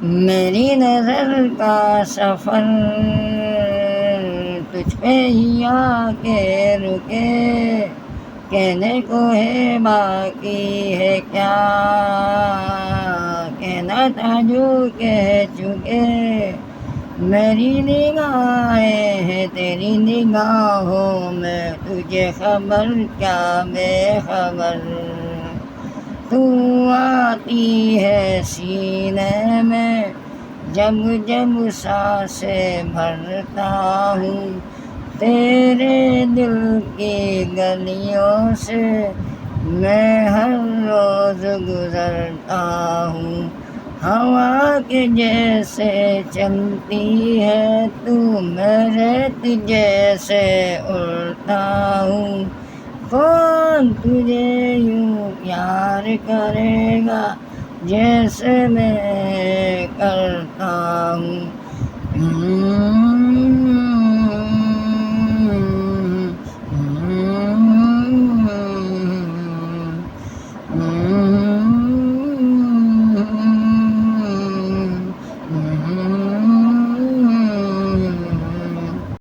मेरी नज़र का सफ़र तुझ पे ही आके रुके, कहने को है बाकी है क्या, कहना था जो कह चुके। मेरी निगाहें है तेरी निगाहों में, तुझे खबर क्या बेखबर। तू आती है सीने में, जब जब सांसें भरता हूँ, तेरे दिल की गलियों से मैं हर रोज़ गुज़रता हूँ। हवा के जैसे चलती है तू, मेरे जैसे उड़ता हूँ। कौन तुझे यूँ प्यार करेगा जैसे मैं करता हूँ।